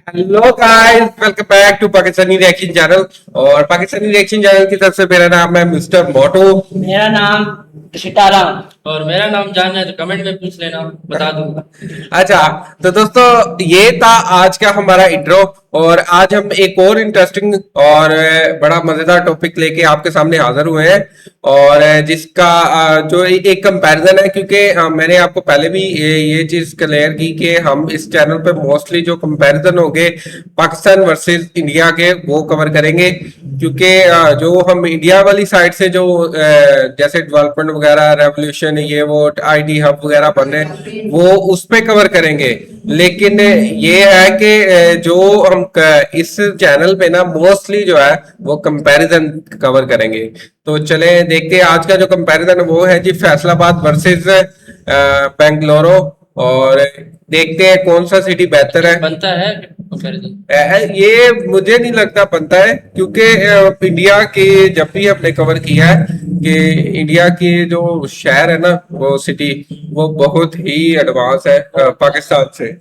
Hello guys, welcome back to Pakistani reaction channel. और Pakistani reaction channel की तरफ से मेरा नाम है मिस्टर मोटो। मेरा नाम सीताराम। और मेरा नाम जानना है तो कमेंट में पूछ लेना, बता दूंगा। अच्छा, तो दोस्तों ये था आज का हमारा इंट्रो। और आज हम एक और इंटरेस्टिंग और बड़ा मजेदार टॉपिक लेके आपके सामने हाजिर हुए हैं। और जिसका जो एक कंपैरिजन है, क्योंकि मैंने आपको पहले भी ये चीज क्लियर की कि हम इस चैनल पे मोस्टली जो कंपैरिजन होंगे पाकिस्तान वर्सेस इंडिया के वो कवर करेंगे। क्योंकि जो हम इंडिया वाली साइड से जो जैसे डेवलपमेंट वगैरह, रेवोल्यूशन, ये वो आईटी हब वगैरह बन रहे वो उस पे कवर करेंगे। लेकिन ये है कि जो हम इस चैनल पे ना मोस्टली जो है वो कंपैरिजन कवर करेंगे। तो चले देखते हैं आज का जो कंपैरिजन वो है जी फैसलाबाद वर्सेस बेंगलोरो। और देखते हैं कौन सा सिटी बेहतर है। बनता है कंपैरिजन। ये मुझे नहीं लगता बनता है, क्योंकि इंडिया के जब भी हमने कवर किया है कि इंडिया के जो शहर है ना, वो सिटी वो बहुत ही एडवांस है पाकिस्तान से।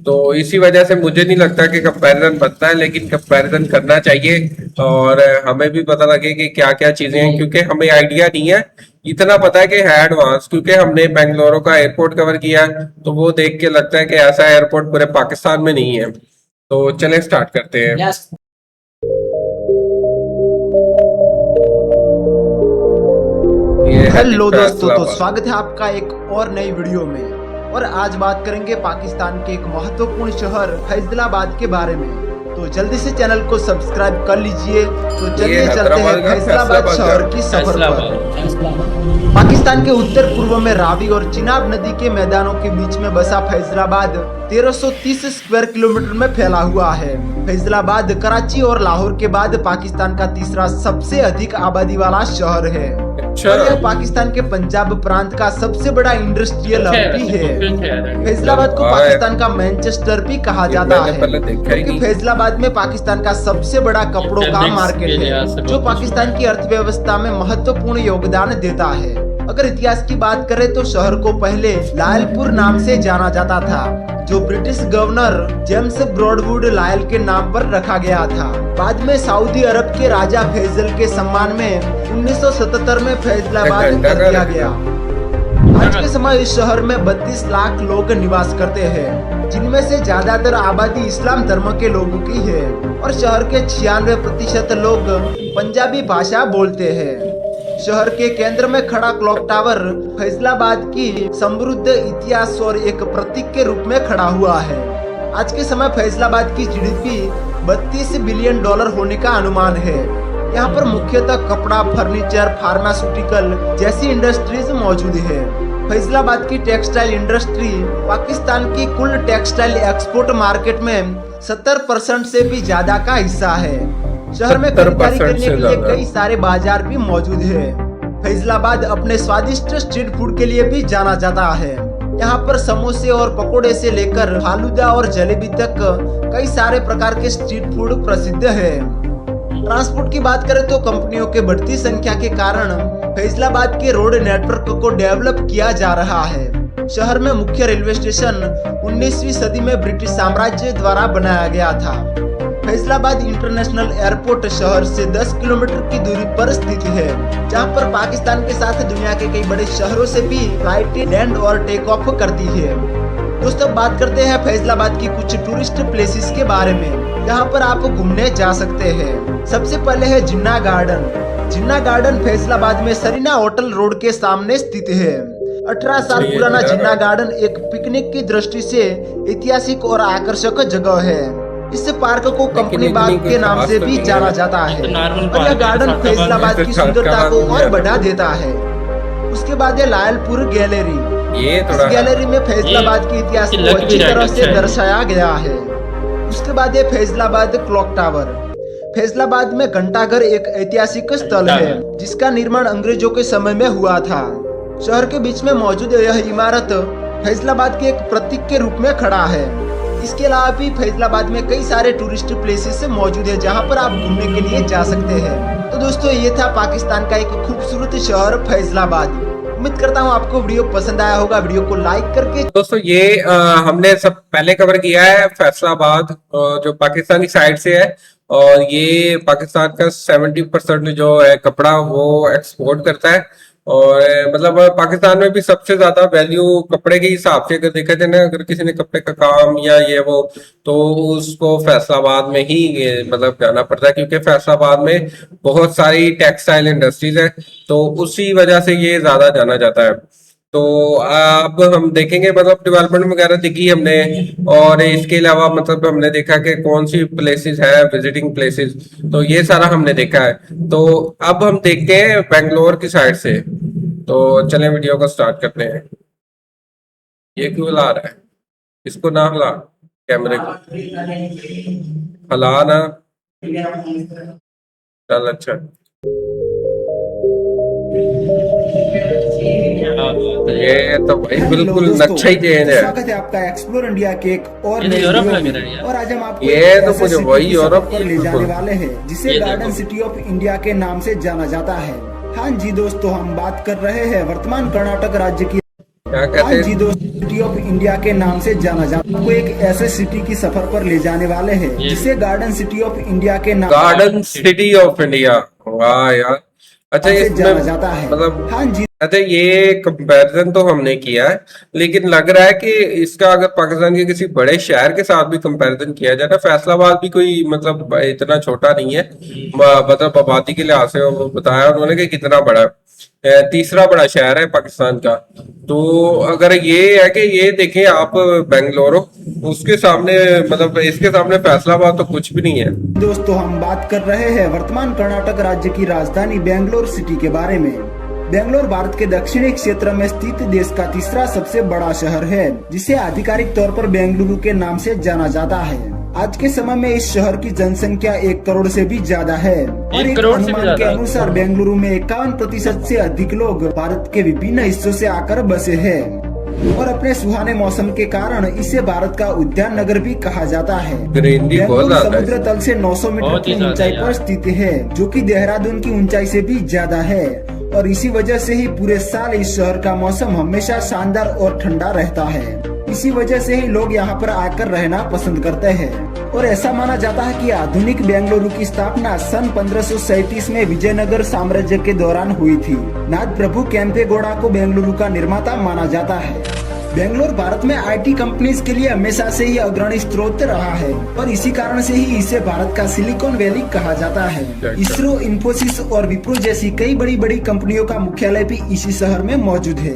तो इसी वजह से मुझे नहीं लगता कि कंपैरिजन बनता है, लेकिन कंपैरिजन करना चाहिए। और हमें भी पता लगे कि क्या क्या चीजें हैं, क्योंकि हमें आइडिया नहीं है। इतना पता है कि है एडवांस, क्योंकि हमने बेंगलुरु का एयरपोर्ट कवर किया है, तो वो देख के लगता है कि ऐसा एयरपोर्ट पूरे पाकिस्तान में नहीं है। तो चलें स्टार्ट करते हैं। यस। ये है हेलो दोस्तों, तो फैसलाबाद। स्वागत है आपका एक और नई वीडियो में। और आज बात करेंगे पाकिस्तान के एक महत्वपूर्ण शहर फैसलाबाद के बारे में। तो जल्दी से चैनल को सब्सक्राइब कर लीजिए। तो चलिए ये चलते हैं हैदराबाद का फैसलाबाद शहर की सफर पर। फैसलाबाद। पाकिस्तान के उत्तर पूर्व में रावी और चिनाब नदी के मैदानों के बीच में बसा फैसलाबाद 1330 स्क्वायर किलोमीटर में फैला हुआ है। फैसलाबाद कराची और लाहौर के बाद पाकिस्तान का तीसरा सबसे अधिक आबादी वाला शहर है। और यह पाकिस्तान के पंजाब प्रांत का सबसे बड़ा इंडस्ट्रियल हब भी है। फैसलाबाद को पाकिस्तान का मैनचेस्टर भी कहा जाता है, क्योंकि फैसलाबाद में पाकिस्तान का सबसे बड़ा कपड़ों का मार्केट है, जो पाकिस्तान की अर्थव्यवस्था में महत्वपूर्ण योगदान देता है। अगर इतिहास की बात करें तो शहर को पहले लायलपुर नाम से जाना जाता था, जो British governor James Broadwood Lyell के नाम पर रखा गया था। बाद में सऊदी अरब के राजा फैजल के सम्मान में 1977 में फैसलाबाद कर दिया गया। आज के समय इस शहर में 32 लाख लोग निवास करते हैं, जिनमें से ज्यादातर आबादी इस्लाम धर्म के लोगों की है। और शहर के 96% लोग पंजाबी भाषा बोलते हैं। शहर के केंद्र में खड़ा क्लॉक टावर फैसलाबाद की समृद्ध इतिहास और एक प्रतीक के रूप में खड़ा हुआ है। आज के समय फैसलाबाद की जीडीपी $32 बिलियन होने का अनुमान है। यहाँ पर मुख्यतः कपड़ा, फर्नीचर, फार्मास्यूटिकल जैसी इंडस्ट्रीज मौजूद है। फैसलाबाद की टेक्सटाइल इंडस्ट्री पाकिस्तान की कुल टेक्सटाइल एक्सपोर्ट मार्केट में 70% से भी ज्यादा का हिस्सा है। शहर में खरीदारी करने के लिए कई सारे बाजार भी मौजूद है। फैसलाबाद अपने स्वादिष्ट स्ट्रीट फूड के लिए भी जाना जाता है। यहाँ पर समोसे और पकोड़े से लेकर फालूदा और जलेबी तक कई सारे प्रकार के स्ट्रीट फूड प्रसिद्ध है। ट्रांसपोर्ट की बात करें तो कंपनियों के बढ़ती संख्या के कारण फैसलाबाद के रोड नेटवर्क को डेवलप किया जा रहा है। शहर में मुख्य रेलवे स्टेशन 19वीं सदी में ब्रिटिश साम्राज्य द्वारा बनाया गया था। फैसलाबाद इंटरनेशनल एयरपोर्ट शहर से 10 किलोमीटर की दूरी पर स्थित है, जहां पर पाकिस्तान के साथ दुनिया के कई बड़े शहरों से भी फ्लाइट लैंड और टेक ऑफ करती है। दोस्तों, बात करते हैं फैसलाबाद की कुछ टूरिस्ट प्लेसेस के बारे में, जहां पर आप घूमने जा सकते हैं। सबसे पहले है जिन्ना गार्डन। जिन्ना गार्डन फैसलाबाद में सरीना होटल रोड के सामने स्थित है। 18 साल पुराना जिन्ना गार्डन एक पिकनिक की दृष्टि से ऐतिहासिक और आकर्षक जगह है। इस पार्क को कंपनी बाग के नाम से भी जाना जाता है, और यह गार्डन फैसलाबाद की सुंदरता को और बढ़ा देता है। उसके बाद है लायलपुर गैलरी। इस गैलरी में फैसलाबाद के इतिहास को अच्छी तरह से दर्शाया गया है। उसके बाद है फैसलाबाद क्लॉक टावर। फैसलाबाद में घंटाघर एक ऐतिहासिक स्थल है, जिसका निर्माण अंग्रेजों के समय में हुआ था। शहर के बीच में मौजूद यह इमारत फैसलाबाद के एक प्रतीक के रूप में खड़ा है। इसके अलावा भी फैसलाबाद में कई सारे टूरिस्ट प्लेसेस मौजूद है, जहां पर आप घूमने के लिए जा सकते हैं। तो दोस्तों, ये था पाकिस्तान का एक खूबसूरत शहर फैसलाबाद। उम्मीद करता हूँ आपको वीडियो पसंद आया होगा। वीडियो को लाइक करके दोस्तों ये हमने सब पहले कवर किया है फैसलाबाद जो पाकिस्तानी साइड से है, और ये पाकिस्तान का 70% जो है कपड़ा वो एक्सपोर्ट करता है। और मतलब पाकिस्तान में भी सबसे ज्यादा वैल्यू कपड़े के हिसाब से अगर देखा जाए ना, अगर किसी ने कपड़े का काम या ये वो, तो उसको फैसलाबाद में ही मतलब जाना पड़ता है, क्योंकि फैसलाबाद में बहुत सारी टेक्सटाइल इंडस्ट्रीज है, तो उसी वजह से ये ज्यादा जाना जाता है। तो अब हम देखेंगे मतलब डेवलपमेंट वगैरह देखी हमने, और इसके अलावा मतलब हमने देखा कि कौन सी प्लेसेस है विजिटिंग प्लेसेस, तो ये सारा हमने देखा है। तो अब हम देखते हैं बेंगलोर की साइड से, तो चलें वीडियो को स्टार्ट करते हैं। ये क्यों हिला रहा है? इसको ना हिला, कैमरे को हिला ना। चल अच्छा, ये तो भाई बिल्कुल नक्शा ही चेंज है। स्वागत है आपका एक्सप्लोर इंडिया के एक और ये तो नए यूरोप वीडियो लग में। रहा है यार। और आज हम आपको ये एक तो ऐसे मुझे सिटी वही की यूरोप सफर पर ले बिल्कुल। जाने वाले हैं जिसे ये गार्डन देखो। सिटी ऑफ इंडिया के नाम से जाना जाता है। हाँ जी दोस्तों, हम बात कर रहे हैं वर्तमान कर्नाटक राज्य की। क्या हाँ कहते जी हैं? दोस्तों, सिटी ऑफ इंडिया के नाम से जाना जाता है। आपको एक ऐसे सिटी की सफर पर ले जाने वाले हैं ये जिसे गार्डन सिटी ऑफ इंडिया के नाम गार्डन सिटी ऑफ इंडिया। वाह यार, अच्छा से इसमें जाना जाता है। मतलब हाँ जी अच्छा ये कंपैरिजन तो हमने किया है, लेकिन लग रहा है कि इसका अगर पाकिस्तान के किसी बड़े शहर के साथ भी कंपैरिजन किया जाए ना, फैसलाबाद भी कोई मतलब इतना छोटा नहीं है, मतलब आबादी के लिहाज से वो बताया उन्होंने कि कितना बड़ा है। तीसरा बड़ा शहर है पाकिस्तान का। तो अगर ये है कि ये देखें आप बेंगलुरु, उसके सामने मतलब इसके सामने फैसलाबाद तो कुछ भी नहीं है। दोस्तों, हम बात कर रहे हैं वर्तमान कर्नाटक राज्य की राजधानी बेंगलोर सिटी के बारे में। बेंगलोर भारत के दक्षिणी क्षेत्र में स्थित देश का तीसरा सबसे बड़ा शहर है, जिसे आधिकारिक तौर पर बेंगलुरु के नाम से जाना जाता है। आज के समय में इस शहर की जनसंख्या 1 करोड़ से भी ज्यादा है, और 1 एक करोड़ से भी अनुमान के ज्यादा। अनुसार बेंगलुरु में 51% से अधिक लोग भारत के विभिन्न हिस्सों से आकर बसे हैं, और अपने सुहाने मौसम के कारण इसे भारत का उद्यान नगर भी कहा जाता है। ग्रीनरी बहुत बेंगलुरु ज्यादा है। समुद्र तल से 900 मीटर बहुत ही की ज्यादा ऊंचाई यार। पर स्थित है, जो कि देहरादून की ऊंचाई से भी ज्यादा है, और इसी वजह से ही पूरे साल इस शहर का मौसम हमेशा शानदार और ठंडा रहता है। इसी वजह से ही लोग यहाँ पर आकर रहना पसंद करते हैं, और ऐसा माना जाता है कि आधुनिक बेंगलुरु की स्थापना सन 1537 में विजयनगर साम्राज्य के दौरान हुई थी। नाथ प्रभु केम्पेगौड़ा को बेंगलुरु का निर्माता माना जाता है। बेंगलोर भारत में आईटी कंपनीज के लिए हमेशा से ही अग्रणी स्रोत रहा है, और इसी कारण से ही इसे भारत का सिलिकॉन वैली कहा जाता है। इसरो, इंफोसिस और विप्रो जैसी कई बड़ी बड़ी कंपनियों का मुख्यालय भी इसी शहर में मौजूद है।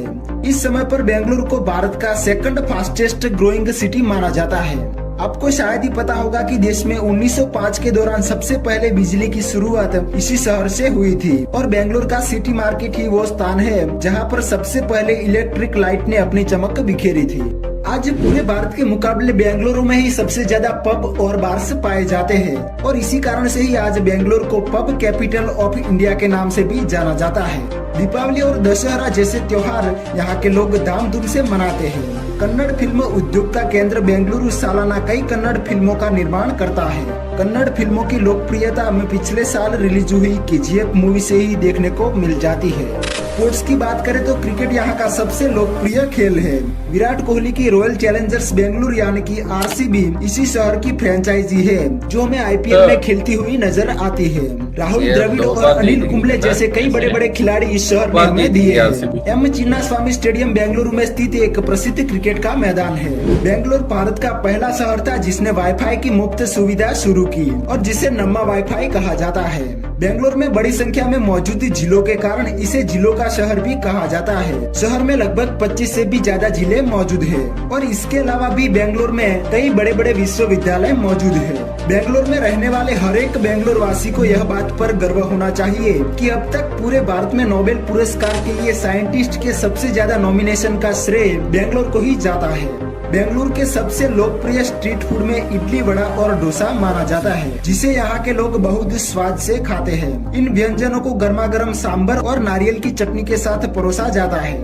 इस समय पर बेंगलुरु को भारत का सेकंड फास्टेस्ट ग्रोइंग सिटी माना जाता है। आपको शायद ही पता होगा कि देश में 1905 के दौरान सबसे पहले बिजली की शुरुआत इसी शहर से हुई थी, और बेंगलुरु का सिटी मार्केट ही वो स्थान है जहां पर सबसे पहले इलेक्ट्रिक लाइट ने अपनी चमक बिखेरी थी। आज पूरे भारत के मुकाबले बेंगलुरु में ही सबसे ज्यादा पब और बार्स पाए जाते हैं, और इसी कारण से ही आज बेंगलुरु को पब कैपिटल ऑफ इंडिया के नाम से भी जाना जाता है। दीपावली और दशहरा जैसे त्योहार यहाँ के लोग धामधूम से मनाते हैं। कन्नड़ फिल्म उद्योग का केंद्र बेंगलुरु सालाना कई कन्नड़ फिल्मों का निर्माण करता है। कन्नड़ फिल्मों की लोकप्रियता में पिछले साल रिलीज हुई केजीएफ मूवी से ही देखने को मिल जाती है। स्पोर्ट्स की बात करें तो क्रिकेट यहाँ का सबसे लोकप्रिय खेल है। विराट कोहली की रॉयल चैलेंजर्स बेंगलुरु यानी कि आरसीबी इसी शहर की फ्रेंचाइजी है, जो हमें आईपीएल में खेलती हुई नजर आती है। राहुल द्रविड़ और अनिल कुंबले जैसे कई बड़े बड़े खिलाड़ी इस शहर में हमें दिए हैं। एम चिन्नास्वामी स्टेडियम बेंगलुरु में स्थित एक प्रसिद्ध क्रिकेट का मैदान है। बेंगलुरु भारत का पहला शहर था जिसने वाईफाई की मुफ्त सुविधा शुरू की, और जिसे नम्मा वाईफाई कहा जाता है। बेंगलुरु में बड़ी संख्या में मौजूद झीलों के कारण इसे झीलों का शहर भी कहा जाता है। शहर में लगभग 25 से भी ज्यादा झीलें मौजूद है, और इसके अलावा भी बेंगलुरु में कई बड़े बड़े विश्वविद्यालय मौजूद है। बेंगलुरु में रहने वाले हर एक बेंगलुरु वासी को यह बात पर गर्व होना चाहिए कि अब तक पूरे भारत में नोबेल पुरस्कार के लिए साइंटिस्ट के सबसे ज्यादा नॉमिनेशन का श्रेय बेंगलुरु को ही जाता है। बेंगलुरु के सबसे लोकप्रिय स्ट्रीट फूड में इडली, वड़ा और डोसा माना जाता है, जिसे यहाँ के लोग बहुत स्वाद से खाते हैं। इन व्यंजनों को गर्मा गर्म सांभर और नारियल की चटनी के साथ परोसा जाता है।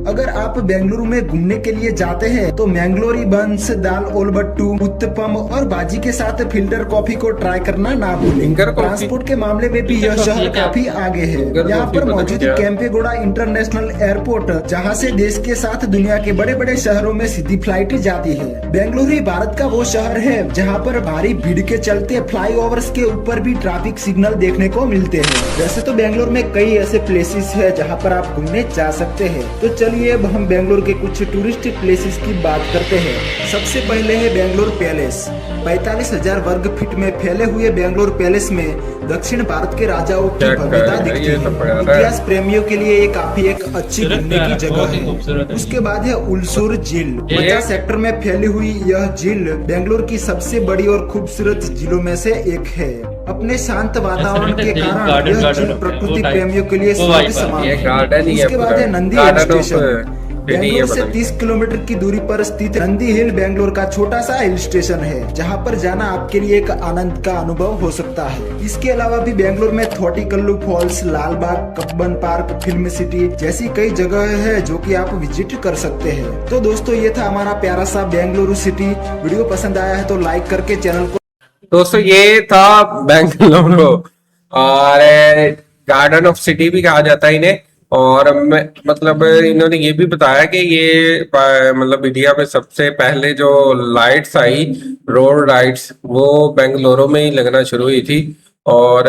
अगर आप बेंगलुरु में घूमने के लिए जाते हैं तो मैंगलोरी बंस, दाल ओलबट्टू, उत्तपम और बाजी के साथ फिल्टर कॉफी को ट्राई करना ना भूलें। Finger coffee? ट्रांसपोर्ट के मामले में भी यह शहर काफी आगे है। फिंगर यहाँ कॉफी पर पता मौजूद नहीं क्या? कैंपेगौड़ा इंटरनेशनल एयरपोर्ट, जहाँ से देश के साथ दुनिया के बड़े बड़े शहरों में सीधी फ्लाइट जाती है। बेंगलुरु ही भारत का वो शहर है जहाँ पर भारी भीड़ के चलते फ्लाईओवर्स के ऊपर भी ट्रैफिक सिग्नल देखने को मिलते हैं। वैसे तो बेंगलुरु में कई ऐसे प्लेसेस है जहाँ पर आप घूमने जा सकते हैं। तो चलिए अब हम बेंगलुरु के कुछ टूरिस्ट प्लेसेस की बात करते हैं। सबसे पहले है बेंगलुरु पैलेस। 45,000 वर्ग फीट में फैले हुए बेंगलुरु पैलेस में दक्षिण भारत के राजाओं की चेक भव्यता करें, दिखती ये तो बड़ा है। है। इतिहास प्रेमियों के लिए ये काफी एक अच्छी खूबसूरत घूमने की है, जगह बहुत ही है। खूबसूरत है। उसके बाद है उलसूर झील। ये- 50 सेक्टर में फैली हुई यह झील बेंगलुरु की सबसे बड़ी और खूबसूरत झीलों में से एक है। अपने शांत वातावरण के कारण गार्डन- यह गार्डन झील होता है, प्रकृति वो टाइप। प्रेमियों के लिए वो स्वर्ग वाइब है, समान ये है। गार्डन ही है उसके बाद पूरा। है नंदी हिल गार्डन ऑफ स्टेशन। बेंगलुरु से 30 किलोमीटर की दूरी पर स्थित नंदी हिल बेंगलुरु का छोटा सा हिल स्टेशन है, जहां पर जाना आपके लिए एक आनंद का अनुभव हो सकता है। इसके अलावा भी बेंगलुरु में Thottikallu falls, Lalbagh, Cubbon park, film city जैसी कई जगह है जो कि आप विजिट कर सकते हैं। तो दोस्तों ये था हमारा प्यारा सा बेंगलुरु सिटी। वीडियो पसंद आया है तो लाइक करके चैनल को। दोस्तों ये था बेंगलुरु और गार्डन ऑफ सिटी भी कहा जाता है इन्हें। और मतलब इन्होंने ये भी बताया कि ये मतलब इंडिया में सबसे पहले जो लाइट्स आई, रोड लाइट्स, वो बेंगलुरु में ही लगना शुरू हुई थी। और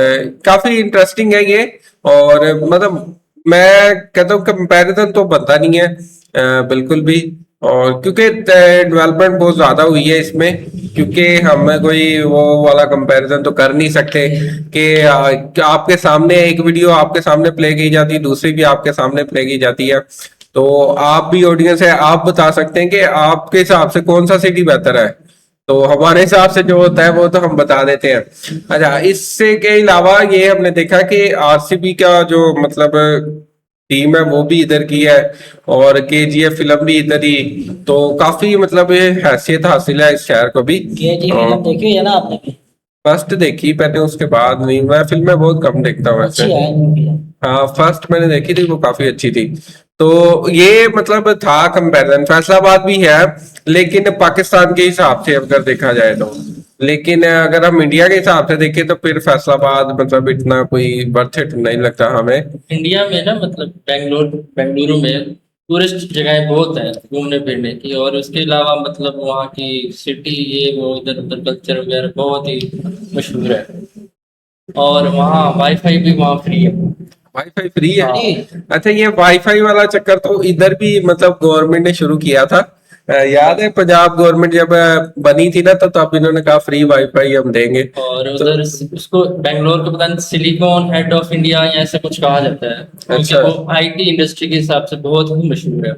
काफी इंटरेस्टिंग है ये। और मतलब मैं कहता हूँ कंपैरिजन तो बनता नहीं है बिल्कुल भी। और क्योंकि डेवलपमेंट बहुत ज्यादा हुई है इसमें, क्योंकि हम कोई वो वाला कंपैरिजन तो कर नहीं सकते कि आपके सामने एक वीडियो आपके सामने प्ले की जाती है, दूसरी भी आपके सामने प्ले की जाती है। तो आप भी ऑडियंस है, आप बता सकते हैं कि आपके हिसाब से कौन सा सिटी बेहतर है। तो हमारे हिसाब से जो होता है वो तो हम बता देते हैं। अच्छा, इससे के अलावा ये हमने देखा कि आरसीबी का जो मतलब टीम है वो भी इधर की है और केजीएफ फिल्म भी इधर ही। तो काफी मतलब ये हैसियत हासिल है इस शहर को भी। केजी फिल्म देखी है ना आपने भी? फर्स्ट देखी मैंने, उसके बाद नहीं। मैं फिल्में बहुत कम देखता हूँ अच्छी वैसे। है मूवी। हाँ, फर्स्ट मैंने देखी थी, वो काफी अच्छी थी। तो ये मतलब था कंपैरिजन। फैसलाबाद भी है लेकिन पाकिस्तान के हिसाब से अगर देखा जाए तो। लेकिन अगर हम इंडिया के हिसाब से देखें तो फिर फैसलाबाद मतलब इतना कोई वर्थ इट नहीं लगता हमें। इंडिया में ना मतलब बेंगलुरु में टूरिस्ट जगह बहुत है घूमने फिरने की, और उसके अलावा मतलब वहाँ की सिटी ये वो इधर उधर कल्चर वगैरह बहुत ही मशहूर है। और वहाँ वाईफाई भी वहाँ फ्री है। वाईफाई फ्री है? हाँ। अच्छा, ये वाईफाई वाला चक्कर तो इधर भी मतलब गवर्नमेंट ने शुरू किया था। याद है पंजाब गवर्नमेंट जब बनी थी ना तो तब इन्होंने कहा फ्री वाईफाई हम देंगे। और उधर उसको बेंगलोर को पता नहीं सिलिकॉन हेड ऑफ इंडिया या ऐसा कुछ कहा जाता है, क्योंकि अच्छा। वो आईटी इंडस्ट्री के हिसाब से बहुत ही मशहूर है।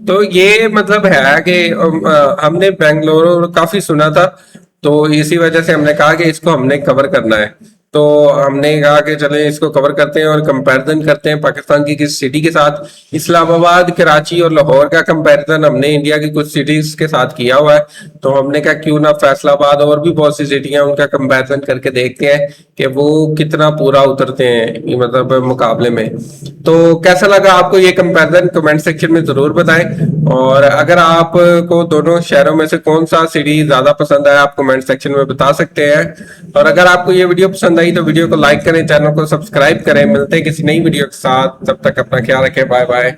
तो ये मतलब है कि हमने बेंगलुरु काफी सुना था, तो इसी वजह से हमने कहा कि इसको हमने कवर करना है। तो हमने कहा कि चले इसको कवर करते हैं और कंपैरिजन करते हैं पाकिस्तान की किसी सिटी के साथ। इस्लामाबाद, कराची और लाहौर का कंपैरिजन हमने इंडिया की कुछ सिटीज के साथ किया हुआ है। तो हमने कहा क्यों ना फैसलाबाद और भी बहुत सी सिटी हैं उनका कंपैरिजन करके देखते हैं कि वो कितना पूरा उतरते हैं मतलब मुकाबले में। तो कैसा लगा आपको ये कंपैरिजन, कमेंट सेक्शन में जरूर बताएं। और अगर आपको दोनों शहरों में से कौन सा सिटी ज्यादा पसंद आया आप कमेंट सेक्शन में बता सकते हैं। और अगर आपको ये वीडियो पसंद आई तो वीडियो को लाइक करें, चैनल को सब्सक्राइब करें। मिलते हैं किसी नई वीडियो के साथ, तब तक अपना ख्याल रखें। Bye bye.